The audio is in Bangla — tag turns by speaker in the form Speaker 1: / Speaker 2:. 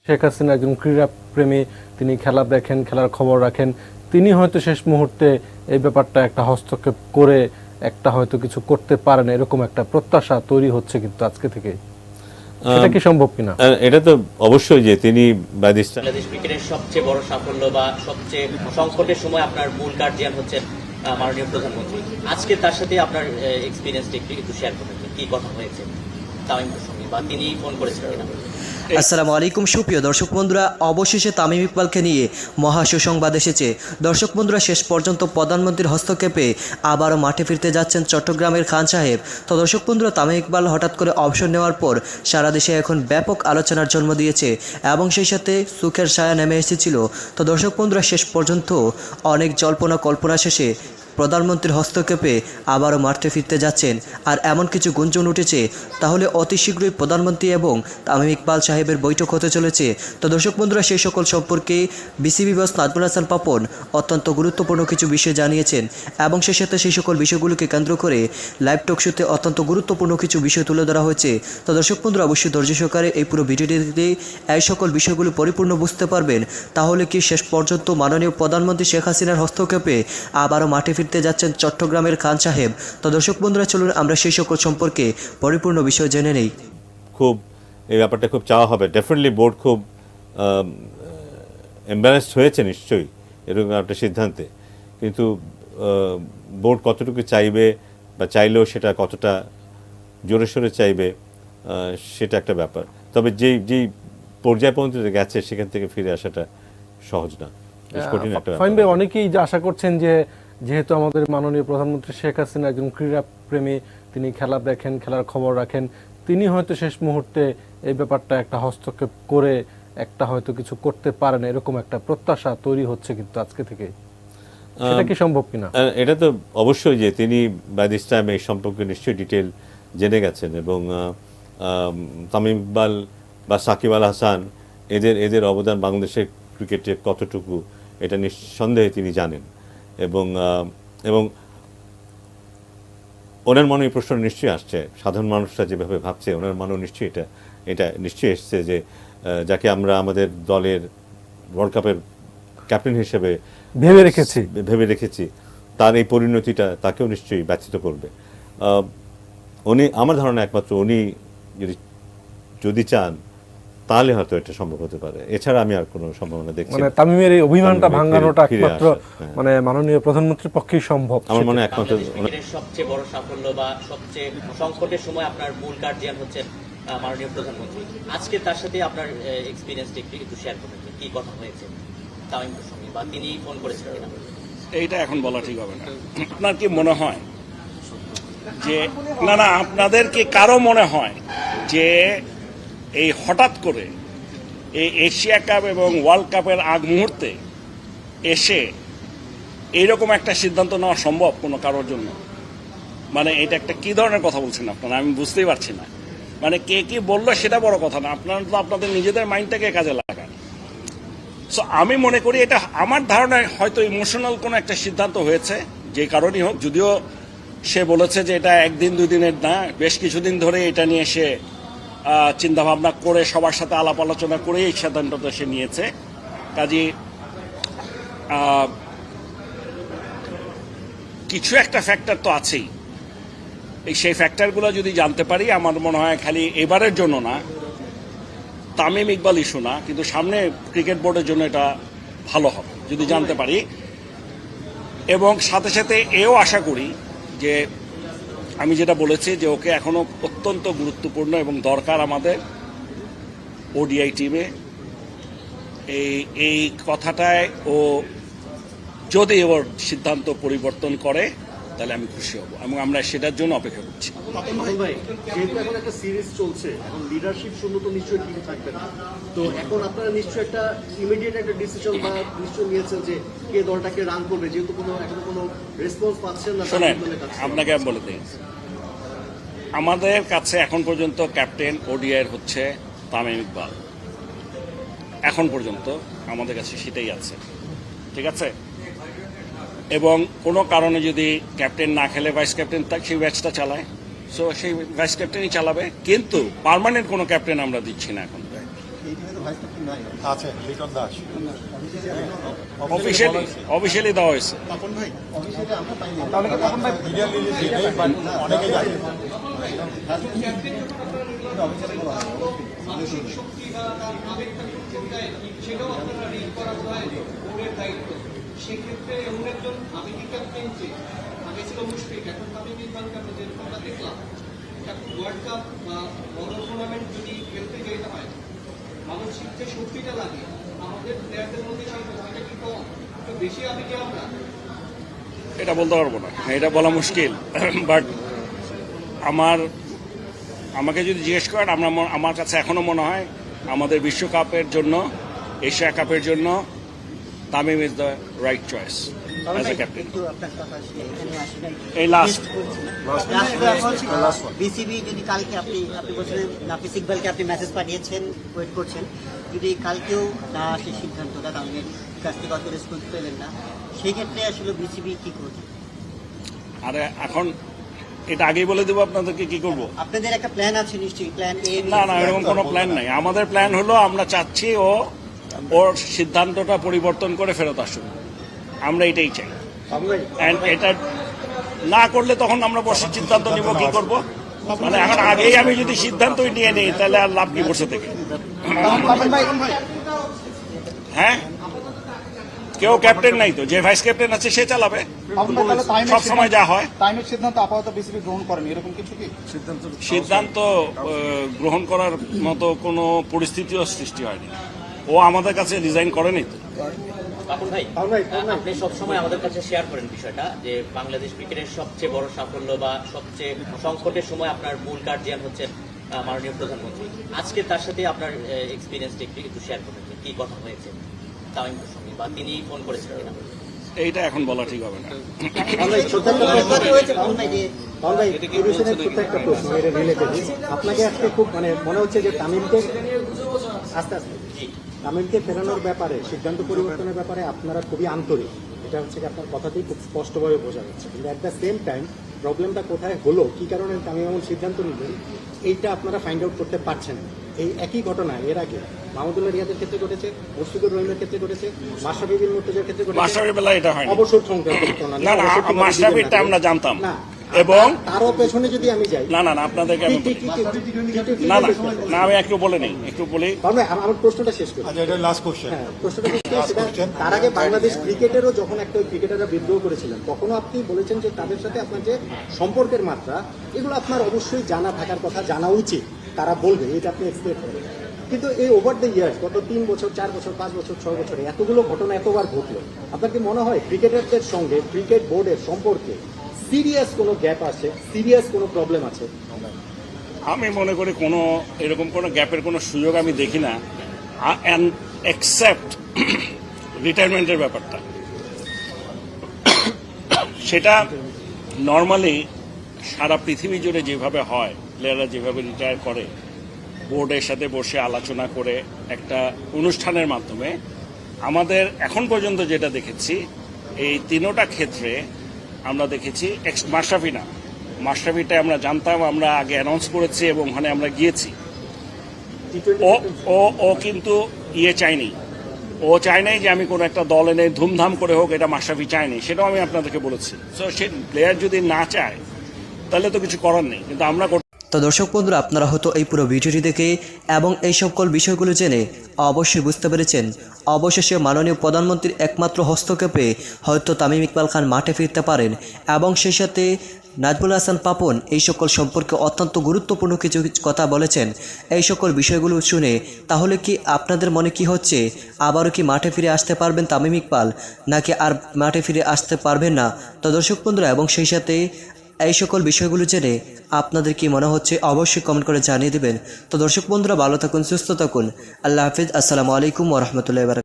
Speaker 1: শেখ হাসিনা একজন ক্রীড়া প্রেমী, তিনি খেলা দেখেন, খেলার খবর রাখেন, তিনি হয়তো শেষ মুহূর্তে এই ব্যাপারটা একটা হস্তক্ষেপ করে একটা হয়তো কিছু করতে পারেন, এরকম একটা প্রত্যাশা তৈরি হচ্ছে কিন্তু আজকে থেকে। সেটা কি সম্ভব কিনা?
Speaker 2: এটা তো অবশ্যই যে তিনি
Speaker 3: বাংলাদেশ ক্রিকেটের সবচেয়ে বড় সাফল্য বা সবচেয়ে সংকটের সময় আপনার মূল গার্জিয়ান হচ্ছেন মাননীয় প্রধানমন্ত্রী। আজকে তার সাথে আপনার এক্সপিরিয়েন্সটা একটু শেয়ার করবেন, কি কথা হয়েছে তামিমের সঙ্গে, বা তিনি ফোন করেছিলেন কিনা?
Speaker 4: আসসালামু আলাইকুম সুপ্রিয় দর্শক বন্ধুরা, অবশেষে তামিম ইকবালকে নিয়ে মহা সুসংবাদ এসেছে। দর্শক বন্ধুরা, শেষ পর্যন্ত প্রধানমন্ত্রীর হস্তক্ষেপে আবারও মাঠে ফিরতে যাচ্ছেন চট্টগ্রামের খান সাহেব। তো দর্শক বন্ধুরা, তামিম ইকবাল হঠাৎ করে অবসর নেওয়ার পর সারা দেশে এখন ব্যাপক আলোচনার জন্ম দিয়েছে এবং সেই সাথে সুখের ছায়া নেমে এসেছিল। তো দর্শক বন্ধুরা, শেষ পর্যন্ত অনেক জল্পনা কল্পনা শেষে প্রধানমন্ত্রীর হস্তক্ষেপে আবারও মাঠে ফিরতে যাচ্ছেন। আর এমন কিছু গুঞ্জন উঠেছে, তাহলে অতি শীঘ্রই প্রধানমন্ত্রী এবং তামিম ইকবাল সাহেবের বৈঠক হতে চলেছে। তো দর্শক বন্ধুরা, সেই সকল সম্পর্কে বিসিবি বস নাজমুল হাসান পাপন অত্যন্ত গুরুত্বপূর্ণ কিছু বিষয় জানিয়েছেন এবং সেই সাথে সেই সকল বিষয়গুলোকে কেন্দ্র করে লাইভ টক শোতে অত্যন্ত গুরুত্বপূর্ণ কিছু বিষয় তুলে ধরা হয়েছে। তো দর্শক বন্ধুরা, অবশ্যই ধৈর্য সহকারে এই পুরো ভিডিওটিতে এই সকল বিষয়গুলো পরিপূর্ণ বুঝতে পারবেন। তাহলে কি শেষ পর্যন্ত মাননীয় প্রধানমন্ত্রী শেখ হাসিনার হস্তক্ষেপে আবারও মাঠে ফিরতে যাচ্ছেন চট্টগ্রামের খান সাহেব। তো দর্শক বন্ধুরা, চলুন আমরা সেই সকল সম্পর্কে পরিপূর্ণ বিষয় জেনে নেই।
Speaker 2: খুব এই ব্যাপারটা খুব চাওয়া হবে, ডেফিনেটলি বোর্ড খুব এম্বারেসড হয়েছে নিশ্চয়ই এরকম একটা সিদ্ধান্তে, কিন্তু বোর্ড কতটুকু চাইবে বা চাইলেও সেটা কতটা জোরে সোরে চাইবে সেটা একটা ব্যাপার। তবে যেই পর্যায় পর্যন্ত গেছে সেখান থেকে ফিরে আসাটা সহজ না, কঠিন একটা
Speaker 1: ফাহিম ভাই, অনেকেই যে আশা করছেন যে যেহেতু আমাদের মাননীয় প্রধানমন্ত্রী শেখ হাসিনা একজন ক্রীড়া প্রেমী, তিনি খেলা দেখেন, খেলার খবর রাখেন, তিনি হয়তো শেষ মুহূর্তে এই ব্যাপারটা একটা হস্তক্ষেপ করে একটা হয়তো কিছু করতে পারেন, এরকম একটা প্রত্যাশা তৈরি হচ্ছে কিন্তু আজকে থেকে। সেটা কি সম্ভব কিনা?
Speaker 2: এটা তো অবশ্যই যে তিনি বাই দিস টাইম এই সম্পর্কে নিশ্চয়ই ডিটেল জেনে গেছেন এবং তামিম ইকবাল বা সাকিব আল হাসান এদের অবদান বাংলাদেশের ক্রিকেটে কতটুকু এটা নিঃসন্দেহে তিনি জানেন এবং ওনার মনে এই প্রশ্ন নিশ্চয়ই আসছে, সাধারণ মানুষরা যেভাবে ভাবছে ওনার মনেও নিশ্চয়ই এটা নিশ্চয়ই এসছে যে যাকে আমরা আমাদের দলের ওয়ার্ল্ড কাপের ক্যাপ্টেন হিসেবে ভেবে রেখেছি তার এই পরিণতিটা তাকেও নিশ্চয়ই ব্যথিত করবে। উনি, আমার ধারণা একমাত্র উনি যদি চান তাহলে হয়তো এটা সম্ভব হতে পারে, এছাড়া আমি আর কোনো সম্ভাবনা দেখছি না।
Speaker 1: মানে তামিমের এই অভিমানটা ভাঙানোটা একমাত্র মানে মাননীয় প্রধানমন্ত্রীর পক্ষেই সম্ভব।
Speaker 2: আমার মনে হয় একমাত্র
Speaker 3: সবচেয়ে বড় সাফল্য বা সবচেয়ে সংকটের সময় আপনার মূল গার্জিয়ান হচ্ছেন মাননীয় প্রধানমন্ত্রী। আজকে তার সাথে আপনার এক্সপিরিয়েন্সটা একটু শেয়ার করবেন, কি কথা হয়েছে তামিমের সঙ্গে, বা তিনি ফোন করেছিলেন কিনা?
Speaker 5: এইটা এখন বলা ঠিক হবে না। আপনার কি মনে হয় যে না আপনাদের কি কারো মনে হয় যে এই হঠাৎ করে এই এশিয়া কাপ এবং ওয়ার্ল্ড কাপের আগ মুহূর্তে এসে এইরকম একটা সিদ্ধান্ত নেওয়া সম্ভব কোনো কারোর জন্য? মানে এটা একটা কি ধরনের কথা বলছেন আপনারা, আমি বুঝতেই পারছি না। মানে কে কি বললো সেটা বড় কথা না, আপনারা তো আপনাদের নিজেদের মাইন্ডটাকে কাজে লাগান। সো আমি মনে করি এটা আমার ধারণায় হয়তো ইমোশনাল কোনো একটা সিদ্ধান্ত হয়েছে, যে কারণেই হোক। যদিও সে বলেছে যে এটা একদিন দুই দিনের না, বেশ কিছুদিন ধরে এটা নিয়ে সে চিন্তাভাবনা করে সবার সাথে আলাপ আলোচনা করে এই সিদ্ধান্তটা সে নিয়েছে। কাজে কিছু একটা ফ্যাক্টর তো আছেই, সেই ফ্যাক্টরগুলো যদি জানতে পারি, আমার মনে হয় খালি এবারের জন্য না, তামিম ইকবাল ইস্যু না, কিন্তু সামনে ক্রিকেট বোর্ডের জন্য এটা ভালো হবে যদি জানতে পারি। এবং সাথে সাথে এও আশা করি যে আমি যেটা বলেছি যে ওকে এখনো অত্যন্ত গুরুত্বপূর্ণ এবং দরকার আমাদের ওডিআই টিমে, এই কথাটায় ও যদি ওর সিদ্ধান্ত পরিবর্তন করে তাহলে আমি খুশি হব এবং আমরা সেটার জন্য অপেক্ষা করছি।
Speaker 6: যেহেতু এখন একটা সিরিজ চলছে, এখন লিডারশিপ শূন্য তো নিশ্চয়ই টিম থাকবে না, তো এখন আপনারা নিশ্চয়ই একটা ইমিডিয়েট একটা ডিসিশন বা নিশ্চয়ই নিয়েছেন যে কে দলটাকে রান করবে, যেহেতু এখনো কোনো রেসপন্স পাচ্ছেন না।
Speaker 5: শোনেন, আপনাকে আমি বলে দিই, আমাদের কাছে এখন পর্যন্ত ক্যাপ্টেন ওডিআইয়ের হচ্ছে তামিম ইকবাল, এখন পর্যন্ত আমাদের কাছে সেটাই আছে, ঠিক আছে? এবং কোনো কারণে যদি ক্যাপ্টেন না খেলে ভাইস ক্যাপ্টেন সেই ম্যাচটা চালায়, সো সেই ভাইস ক্যাপ্টেনই চালাবে, কিন্তু পার্মানেন্ট কোনো ক্যাপ্টেন আমরা দিচ্ছি না এখন।
Speaker 7: আছে লিটন দাস।
Speaker 5: অফিসিয়ালি দেওয়া হয়েছে।
Speaker 7: তপন ভাই অফিসিয়ালি আমরা পাইনি, তাহলে কি তপন ভাই মিডিয়াল রিলিজ এটাই বাট অনেকে জানে না।
Speaker 8: সেক্ষেত্রে এমন একজন আবেগী ক্যাপ্টেন যে আগে ছিল মুশফিক, এখন তামিম ইকবাল ক্যাপ্টেন আমরা দেখলাম ওয়ার্ল্ড কাপ বা বড় টুর্নামেন্ট যদি খেলতে যেতে হয় মানসিক যে শক্তিটা লাগে আমাদের প্লেয়ারদের মধ্যে সেই শক্তিটা কি কম, একটু বেশি আবেগে আমরা?
Speaker 5: এটা বলতে পারবো না, এটা বলা মুশকিল। বাট আমাকে যদি জিজ্ঞেস করেন, আমার কাছে এখনো মনে হয় আমাদের বিশ্বকাপের জন্য, এশিয়া কাপের জন্য Tamim is the right choice as a captain. এই লাস্ট
Speaker 9: বিসিবি যদি কালকে আপনি বলছিলেন নাফিস ইকবালকে আপনি মেসেজ পাঠিয়েছেন, ওয়েট করছেন, যদি কালকেও না আসে সিদ্ধান্তটা তামিমের কাছ থেকে অত রেসপন্স পেলেন না, সেই ক্ষেত্রে আসলে বিসিবি কি করবে?
Speaker 5: আরে এখন এটা আগেই বলে দেবো আপনাদেরকে কি করব।
Speaker 9: আপনাদের একটা প্ল্যান আছে নিশ্চয়ই, প্ল্যান এ?
Speaker 5: না, এরকম কোনো প্ল্যান নাই। আমাদের প্ল্যান হলো আমরা চাচ্ছি ওর সিদ্ধান্তটা পরিবর্তন করে ফেরত আসুন, আমরা এটাই চাই। অ্যান্ড এটা না করলে তখন আমরা বসে সিদ্ধান্ত নিব কি করব। মানে এখন আগেই আমি যদি সিদ্ধান্তই নিয়ে নিই তাহলে আর লাভ কি বসে থেকে। হ্যাঁ, কেউ ক্যাপ্টেন নাই তো, যে ভাইস ক্যাপ্টেন আছে সে চালাবে সব সময় যা হয়।
Speaker 7: সিদ্ধান্ত আপাতত বিসিবি গ্রহণ করেনি, এরকম কিছু কি
Speaker 5: সিদ্ধান্ত গ্রহণ করার মতো কোনো পরিস্থিতিও সৃষ্টি হয়নি। ও আমাদের কাছে রিজাইন করেনি তো।
Speaker 3: বাবুল ভাই, আপনি সবসময় আমাদের কাছে শেয়ার করেন বিষয়টা যে বাংলাদেশ ক্রিকেটের সবচেয়ে বড় সাফল্য বা সবচেয়ে সংকটের সময় আপনার মূল গার্জিয়ান হচ্ছেন মাননীয় প্রধানমন্ত্রী। আজকে তার সাথে আপনার এক্সপিরিয়েন্সটা একটু শেয়ার করবেন, কি কথা হয়েছে তামিমের সঙ্গে, বা তিনি ফোন করেছেন কিনা?
Speaker 5: এইটা এখন বলা ঠিক হবে না।
Speaker 10: আপনাকে আজকে খুব মনে হচ্ছে যে তামিমকে ফেরানোর ব্যাপারে, সিদ্ধান্ত পরিবর্তনের ব্যাপারে আপনারা খুবই আন্তরিক, এটা হচ্ছে আপনার কথাতেই খুব স্পষ্টভাবে বোঝা যাচ্ছে। কিন্তু অ্যাট দ্য সেম টাইম প্রবলেমটা কোথায় হলো, কি কারণে তামিম এমন সিদ্ধান্ত নিলেন, এইটা আপনারা ফাইন্ড আউট করতে পারছেন না। এই একই ঘটনা এর আগে মাহমুদুল্লাহ রিয়াদের ক্ষেত্রে ঘটেছে, মুশফিকুর রহিমের ক্ষেত্রে ঘটেছে, মাশরাফি বিন মুর্তজার ক্ষেত্রে ঘটেছে।
Speaker 5: মাশরাফির বেলা এটা হয়নি।
Speaker 10: অবসর সংক্রান্ত ঘটনা
Speaker 5: না, মাশরাফিরটা আমরা জানতাম
Speaker 10: না,
Speaker 5: এবং
Speaker 10: তারও পেছনে যদি আমি যাই,
Speaker 5: না আপনাদেরকে না, আমি একটু বলে নেই, একটু বলি।
Speaker 10: আমার প্রশ্নটা শেষ করি।
Speaker 7: আচ্ছা, এটা লাস্ট কোশ্চেন।
Speaker 10: প্রশ্নটা তার আগে বাংলাদেশ ক্রিকেটেরও যখন একটা ক্রিকেটাররা বিদ্রোহ করেছিলেন, তখনও আপনি বলেছেন যে তাদের সাথে আপনার যে সম্পর্কের মাত্রা, এগুলো আপনার অবশ্যই জানা থাকার কথা, জানা উচিত, তারা বলবে, এটা আপনি এক্সপেক্ট করেন। কিন্তু এই ওভার দ্য ইয়ার্স, গত 3 বছর 4 বছর 5 বছর 6 বছরে এতগুলো ঘটনা এতবার ঘটলো, আপনার কি মনে হয় ক্রিকেটারদের সঙ্গে ক্রিকেট বোর্ডের সম্পর্কে সিরিয়াস কোনো গ্যাপ আছে, সিরিয়াস কোনো প্রবলেম আছে?
Speaker 5: আমি মনে করি কোনো এরকম কোনো গ্যাপের কোনো সুযোগ আমি দেখি না, এক্সেপ্ট রিটায়ারমেন্টের ব্যাপারটা। সেটা নর্মালি সারা পৃথিবী জুড়ে যেভাবে হয়, প্লেয়াররা যেভাবে রিটায়ার করে, বোর্ডের সাথে বসে আলোচনা করে একটা অনুষ্ঠানের মাধ্যমে। আমাদের এখন পর্যন্ত যেটা দেখেছি, এই তিনোটা ক্ষেত্রে আমরা দেখেছি, মাশরাফিটা আমরা জানতাম, আমরা আগে অ্যানাউন্স করেছি এবং ওখানে আমরা গিয়েছি। ও কিন্তু চায়নি, ও চায় নাই যে আমি কোনো একটা দল এনে ধুমধাম করে হোক, এটা মাশরাফি চায়নি, সেটাও আমি আপনাদেরকে বলেছি। সো সে প্লেয়ার যদি না চায় তাহলে তো কিছু করার নেই, কিন্তু আমরা।
Speaker 4: তো দর্শক বন্ধুরা, আপনারা হয়তো এই পুরো ভিডিওটি দেখে এবং এই সকল বিষয়গুলো জেনে অবশ্যই বুঝতে পেরেছেন, অবশেষে মাননীয় প্রধানমন্ত্রীর একমাত্র হস্তক্ষেপে হয়তো তামিম ইকবাল খান মাঠে ফিরতে পারেন, এবং সেই সাথে নাজমুল হাসান পাপন এই সকল সম্পর্কে অত্যন্ত গুরুত্বপূর্ণ কিছু কথা বলেছেন। এই সকল বিষয়গুলো শুনে তাহলে কি আপনাদের মনে কি হচ্ছে, আবারও কি মাঠে ফিরে আসতে পারবেন তামিম ইকবাল, নাকি আর মাঠে ফিরে আসতে পারবেন না? তো দর্শক বন্ধুরা, এবং সেই সাথে এই সকল বিষয়গুলো জেনে আপনাদের কি মনে হচ্ছে অবশ্যই কমেন্ট করে জানিয়ে দেবেন। তো দর্শক বন্ধুরা, ভালো থাকুন, সুস্থ থাকুন, আল্লাহ হাফিজ, আসসালামু আলাইকুম ওয়া রাহমাতুল্লাহি ওয়া বারাকাতুহু।